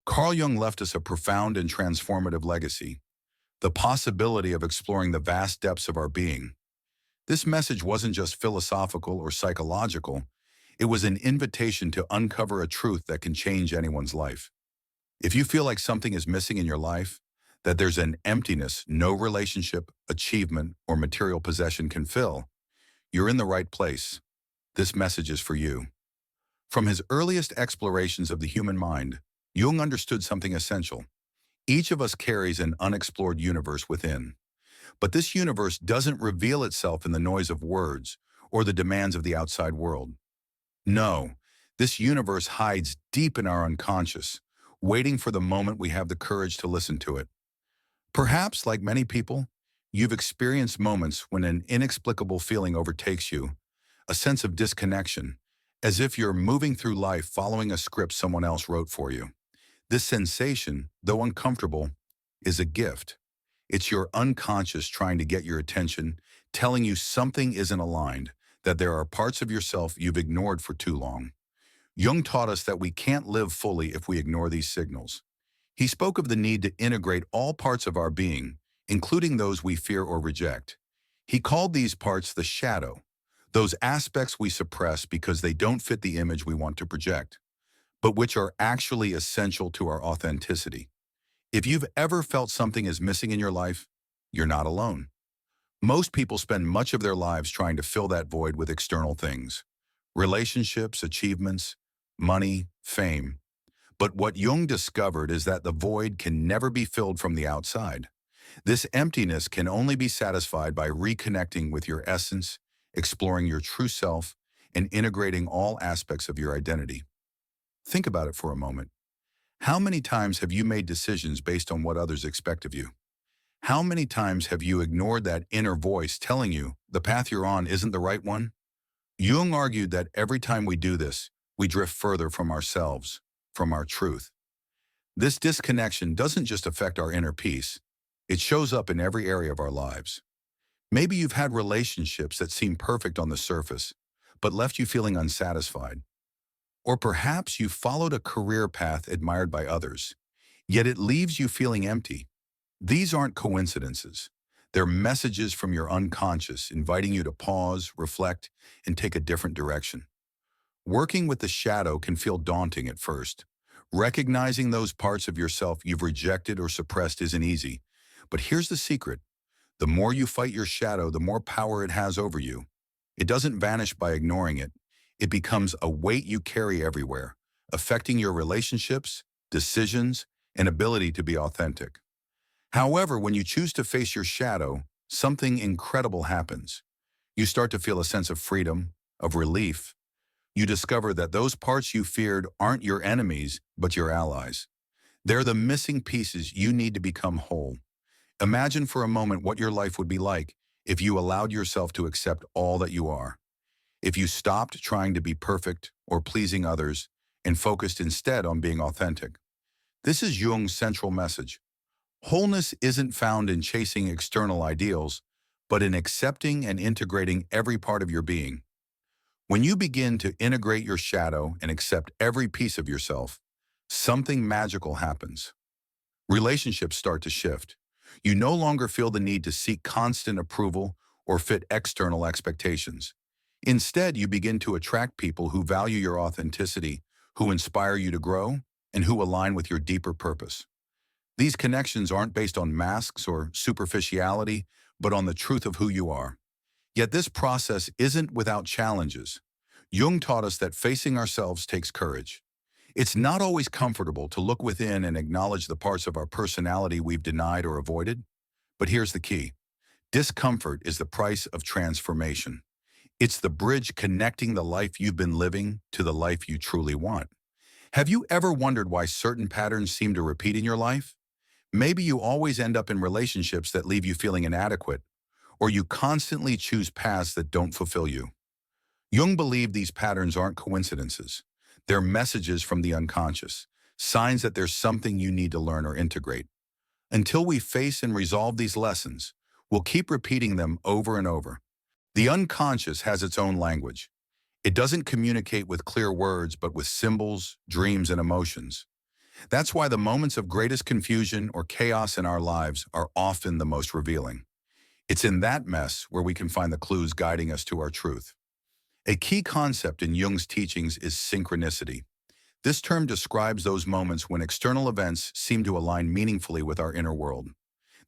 Carl Jung left us a profound and transformative legacy, the possibility of exploring the vast depths of our being. This message wasn't just philosophical or psychological, it was an invitation to uncover a truth that can change anyone's life. If you feel like something is missing in your life, that there's an emptiness no relationship, achievement, or material possession can fill, you're in the right place. This message is for you. From his earliest explorations of the human mind, Jung understood something essential. Each of us carries an unexplored universe within. But this universe doesn't reveal itself in the noise of words or the demands of the outside world. No, this universe hides deep in our unconscious, waiting for the moment we have the courage to listen to it. Perhaps, like many people, you've experienced moments when an inexplicable feeling overtakes you, a sense of disconnection, as if you're moving through life following a script someone else wrote for you. This sensation, though uncomfortable, is a gift. It's your unconscious trying to get your attention, telling you something isn't aligned, that there are parts of yourself you've ignored for too long. Jung taught us that we can't live fully if we ignore these signals. He spoke of the need to integrate all parts of our being, including those we fear or reject. He called these parts the shadow, those aspects we suppress because they don't fit the image we want to project, but which are actually essential to our authenticity. If you've ever felt something is missing in your life, you're not alone. Most people spend much of their lives trying to fill that void with external things: relationships, achievements, money, fame. But what Jung discovered is that the void can never be filled from the outside. This emptiness can only be satisfied by reconnecting with your essence, exploring your true self, and integrating all aspects of your identity. Think about it for a moment. How many times have you made decisions based on what others expect of you? How many times have you ignored that inner voice telling you the path you're on isn't the right one? Jung argued that every time we do this, we drift further from ourselves, from our truth. This disconnection doesn't just affect our inner peace, it shows up in every area of our lives. Maybe you've had relationships that seem perfect on the surface, but left you feeling unsatisfied. Or perhaps you followed a career path admired by others, yet it leaves you feeling empty. These aren't coincidences. They're messages from your unconscious inviting you to pause, reflect, and take a different direction. Working with the shadow can feel daunting at first. Recognizing those parts of yourself you've rejected or suppressed isn't easy. But here's the secret. The more you fight your shadow, the more power it has over you. It doesn't vanish by ignoring it. It becomes a weight you carry everywhere, affecting your relationships, decisions, and ability to be authentic. However, when you choose to face your shadow, something incredible happens. You start to feel a sense of freedom, of relief. You discover that those parts you feared aren't your enemies, but your allies. They're the missing pieces you need to become whole. Imagine for a moment what your life would be like if you allowed yourself to accept all that you are. If you stopped trying to be perfect or pleasing others and focused instead on being authentic. This is Jung's central message. Wholeness isn't found in chasing external ideals, but in accepting and integrating every part of your being. When you begin to integrate your shadow and accept every piece of yourself, something magical happens. Relationships start to shift. You no longer feel the need to seek constant approval or fit external expectations. Instead, you begin to attract people who value your authenticity, who inspire you to grow, and who align with your deeper purpose. These connections aren't based on masks or superficiality, but on the truth of who you are. Yet this process isn't without challenges. Jung taught us that facing ourselves takes courage. It's not always comfortable to look within and acknowledge the parts of our personality we've denied or avoided. But here's the key. Discomfort is the price of transformation. It's the bridge connecting the life you've been living to the life you truly want. Have you ever wondered why certain patterns seem to repeat in your life? Maybe you always end up in relationships that leave you feeling inadequate, or you constantly choose paths that don't fulfill you. Jung believed these patterns aren't coincidences. They're messages from the unconscious, signs that there's something you need to learn or integrate. Until we face and resolve these lessons, we'll keep repeating them over and over. The unconscious has its own language. It doesn't communicate with clear words, but with symbols, dreams, and emotions. That's why the moments of greatest confusion or chaos in our lives are often the most revealing. It's in that mess where we can find the clues guiding us to our truth. A key concept in Jung's teachings is synchronicity. This term describes those moments when external events seem to align meaningfully with our inner world.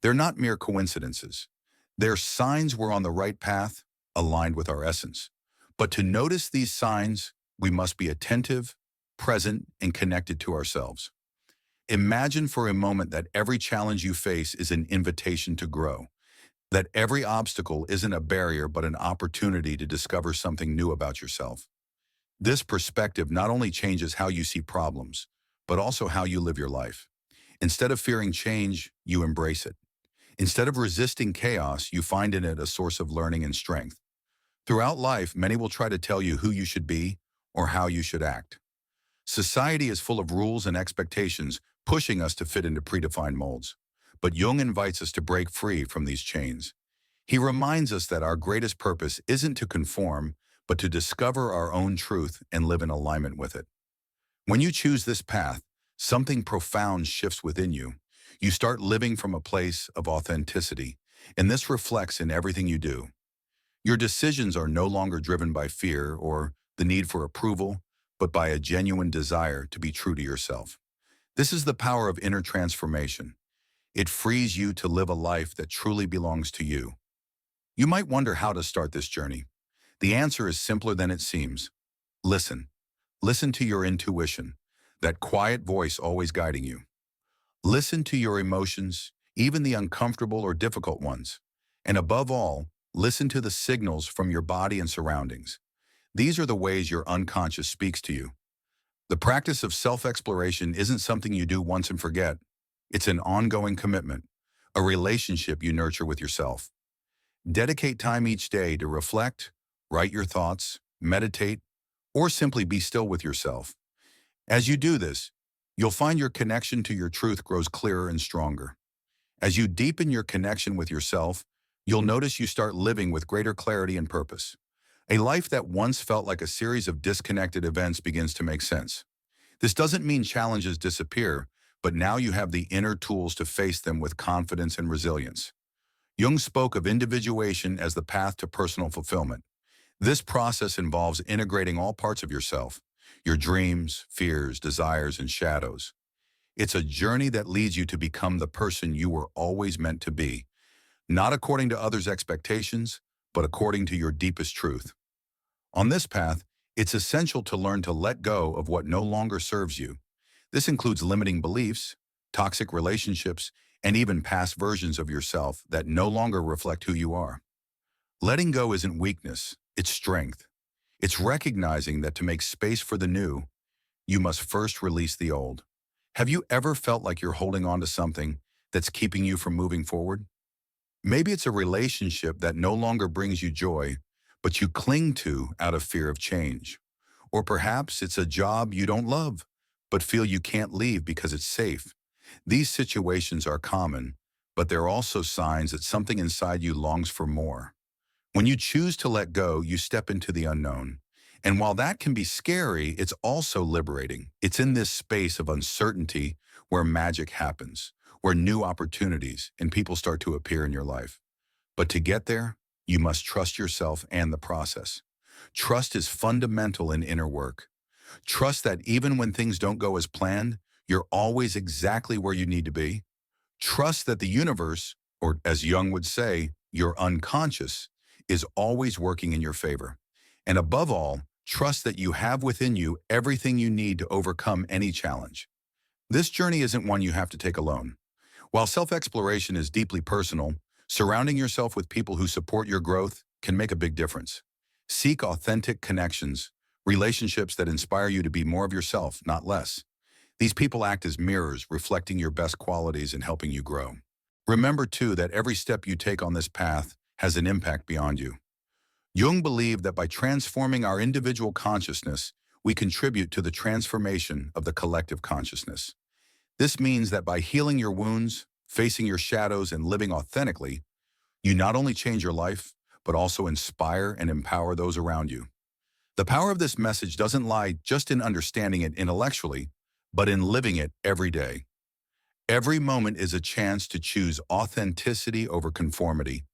They're not mere coincidences. They're signs we're on the right path, aligned with our essence. But to notice these signs, we must be attentive, present, and connected to ourselves. Imagine for a moment that every challenge you face is an invitation to grow, that every obstacle isn't a barrier but an opportunity to discover something new about yourself. This perspective not only changes how you see problems, but also how you live your life. Instead of fearing change, you embrace it. Instead of resisting chaos, you find in it a source of learning and strength. Throughout life, many will try to tell you who you should be or how you should act. Society is full of rules and expectations, pushing us to fit into predefined molds. But Jung invites us to break free from these chains. He reminds us that our greatest purpose isn't to conform, but to discover our own truth and live in alignment with it. When you choose this path, something profound shifts within you. You start living from a place of authenticity, and this reflects in everything you do. Your decisions are no longer driven by fear or the need for approval, but by a genuine desire to be true to yourself. This is the power of inner transformation. It frees you to live a life that truly belongs to you. You might wonder how to start this journey. The answer is simpler than it seems. Listen. Listen to your intuition, that quiet voice always guiding you. Listen to your emotions, even the uncomfortable or difficult ones. And above all, listen to the signals from your body and surroundings. These are the ways your unconscious speaks to you. The practice of self-exploration isn't something you do once and forget. It's an ongoing commitment, a relationship you nurture with yourself. Dedicate time each day to reflect, write your thoughts, meditate, or simply be still with yourself. As you do this, you'll find your connection to your truth grows clearer and stronger. As you deepen your connection with yourself, you'll notice you start living with greater clarity and purpose. A life that once felt like a series of disconnected events begins to make sense. This doesn't mean challenges disappear, but now you have the inner tools to face them with confidence and resilience. Jung spoke of individuation as the path to personal fulfillment. This process involves integrating all parts of yourself, your dreams, fears, desires, and shadows. It's a journey that leads you to become the person you were always meant to be, not according to others' expectations, but according to your deepest truth. On this path, it's essential to learn to let go of what no longer serves you. This includes limiting beliefs, toxic relationships, and even past versions of yourself that no longer reflect who you are. Letting go isn't weakness, it's strength. It's recognizing that to make space for the new, you must first release the old. Have you ever felt like you're holding on to something that's keeping you from moving forward? Maybe it's a relationship that no longer brings you joy, but you cling to out of fear of change. Or perhaps it's a job you don't love, but feel you can't leave because it's safe. These situations are common, but they're also signs that something inside you longs for more. When you choose to let go, you step into the unknown. And while that can be scary, it's also liberating. It's in this space of uncertainty where magic happens, where new opportunities and people start to appear in your life. But to get there, you must trust yourself and the process. Trust is fundamental in inner work. Trust that even when things don't go as planned, you're always exactly where you need to be. Trust that the universe, or as Jung would say, your unconscious, is always working in your favor. And above all, trust that you have within you everything you need to overcome any challenge. This journey isn't one you have to take alone. While self-exploration is deeply personal, surrounding yourself with people who support your growth can make a big difference. Seek authentic connections, relationships that inspire you to be more of yourself, not less. These people act as mirrors, reflecting your best qualities and helping you grow. Remember, too, that every step you take on this path has an impact beyond you. Jung believed that by transforming our individual consciousness, we contribute to the transformation of the collective consciousness. This means that by healing your wounds, facing your shadows, and living authentically, you not only change your life, but also inspire and empower those around you. The power of this message doesn't lie just in understanding it intellectually, but in living it every day. Every moment is a chance to choose authenticity over conformity,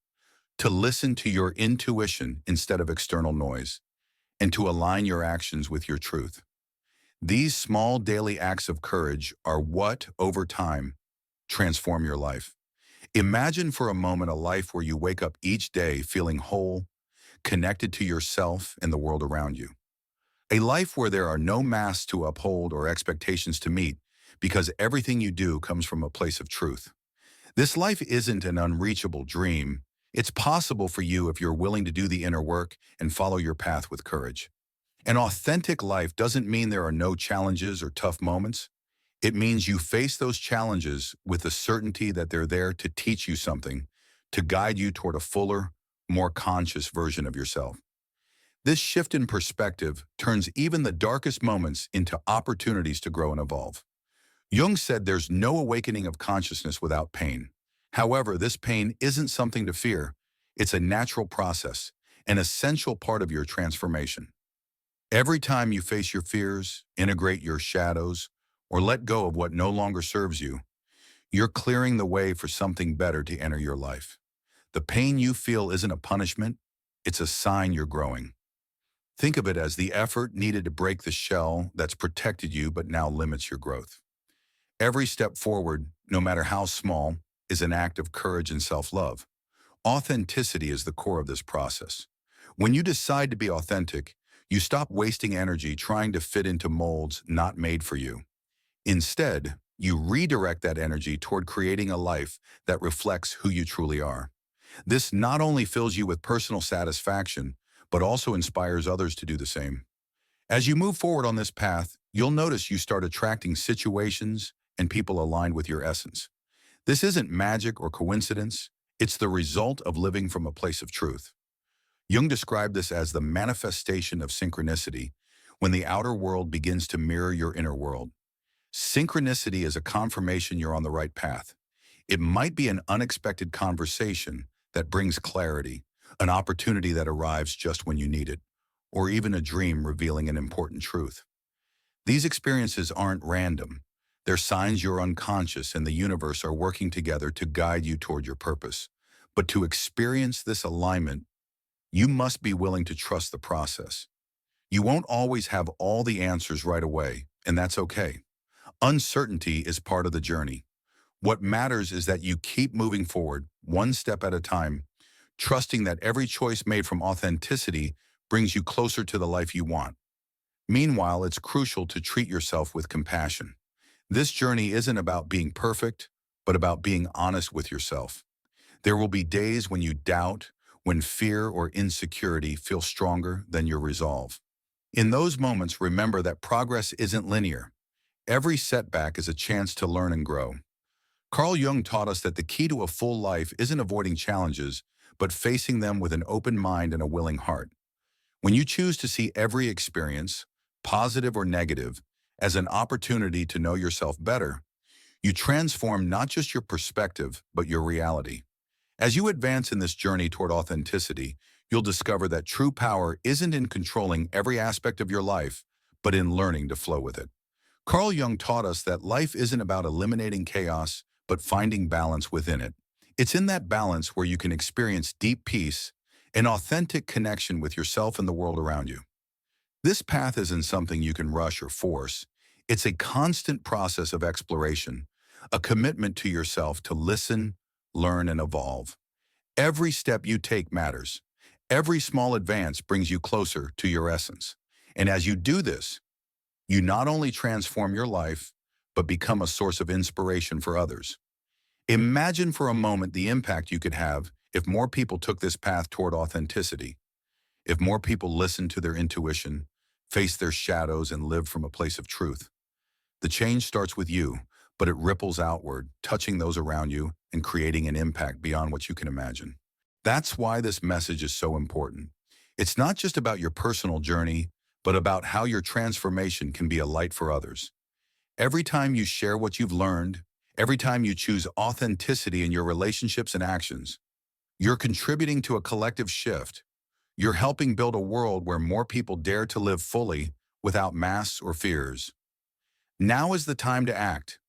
to listen to your intuition instead of external noise, and to align your actions with your truth. These small daily acts of courage are what, over time, transform your life. Imagine for a moment a life where you wake up each day feeling whole, connected to yourself and the world around you. A life where there are no masks to uphold or expectations to meet, because everything you do comes from a place of truth. This life isn't an unreachable dream. It's possible for you if you're willing to do the inner work and follow your path with courage. An authentic life doesn't mean there are no challenges or tough moments. It means you face those challenges with the certainty that they're there to teach you something, to guide you toward a fuller, more conscious version of yourself. This shift in perspective turns even the darkest moments into opportunities to grow and evolve. Jung said there's no awakening of consciousness without pain. However, this pain isn't something to fear. It's a natural process, an essential part of your transformation. Every time you face your fears, integrate your shadows, or let go of what no longer serves you, you're clearing the way for something better to enter your life. The pain you feel isn't a punishment, it's a sign you're growing. Think of it as the effort needed to break the shell that's protected you but now limits your growth. Every step forward, no matter how small, is an act of courage and self-love. Authenticity is the core of this process. When you decide to be authentic, you stop wasting energy trying to fit into molds not made for you. Instead, you redirect that energy toward creating a life that reflects who you truly are. This not only fills you with personal satisfaction, but also inspires others to do the same. As you move forward on this path, you'll notice you start attracting situations and people aligned with your essence. This isn't magic or coincidence, it's the result of living from a place of truth. Jung described this as the manifestation of synchronicity, when the outer world begins to mirror your inner world. Synchronicity is a confirmation you're on the right path. It might be an unexpected conversation that brings clarity, an opportunity that arrives just when you need it, or even a dream revealing an important truth. These experiences aren't random. They're signs your unconscious and the universe are working together to guide you toward your purpose. But to experience this alignment, you must be willing to trust the process. You won't always have all the answers right away, and that's okay. Uncertainty is part of the journey. What matters is that you keep moving forward, one step at a time, trusting that every choice made from authenticity brings you closer to the life you want. Meanwhile, it's crucial to treat yourself with compassion. This journey isn't about being perfect, but about being honest with yourself. There will be days when you doubt, when fear or insecurity feel stronger than your resolve. In those moments, remember that progress isn't linear. Every setback is a chance to learn and grow. Carl Jung taught us that the key to a full life isn't avoiding challenges, but facing them with an open mind and a willing heart. When you choose to see every experience, positive or negative, as an opportunity to know yourself better, you transform not just your perspective, but your reality. As you advance in this journey toward authenticity, you'll discover that true power isn't in controlling every aspect of your life, but in learning to flow with it. Carl Jung taught us that life isn't about eliminating chaos, but finding balance within it. It's in that balance where you can experience deep peace, an authentic connection with yourself and the world around you. This path isn't something you can rush or force. It's a constant process of exploration, a commitment to yourself to listen, learn, and evolve. Every step you take matters. Every small advance brings you closer to your essence. And as you do this, you not only transform your life, but become a source of inspiration for others. Imagine for a moment the impact you could have if more people took this path toward authenticity. If more people listened to their intuition, faced their shadows, and lived from a place of truth. The change starts with you, but it ripples outward, touching those around you and creating an impact beyond what you can imagine. That's why this message is so important. It's not just about your personal journey, but about how your transformation can be a light for others. Every time you share what you've learned, every time you choose authenticity in your relationships and actions, you're contributing to a collective shift. You're helping build a world where more people dare to live fully without masks or fears. Now is the time to act.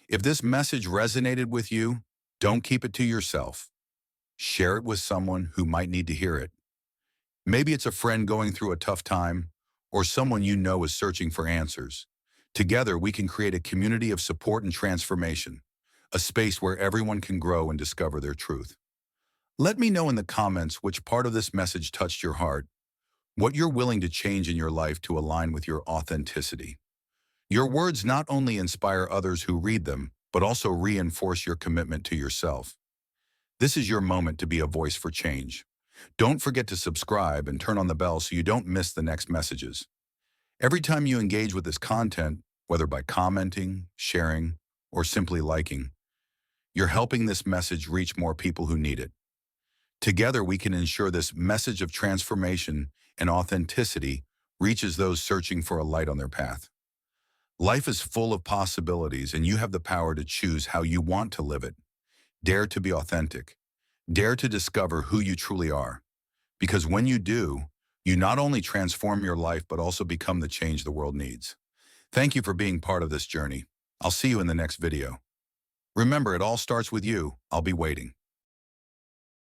If this message resonated with you, don't keep it to yourself. Share it with someone who might need to hear it. Maybe it's a friend going through a tough time, or someone you know is searching for answers. Together, we can create a community of support and transformation, a space where everyone can grow and discover their truth. Let me know in the comments which part of this message touched your heart, what you're willing to change in your life to align with your authenticity. Your words not only inspire others who read them, but also reinforce your commitment to yourself. This is your moment to be a voice for change. Don't forget to subscribe and turn on the bell so you don't miss the next messages. Every time you engage with this content, whether by commenting, sharing, or simply liking, you're helping this message reach more people who need it. Together, we can ensure this message of transformation and authenticity reaches those searching for a light on their path. Life is full of possibilities, and you have the power to choose how you want to live it. Dare to be authentic. Dare to discover who you truly are. Because when you do, you not only transform your life, but also become the change the world needs. Thank you for being part of this journey. I'll see you in the next video. Remember, it all starts with you. I'll be waiting.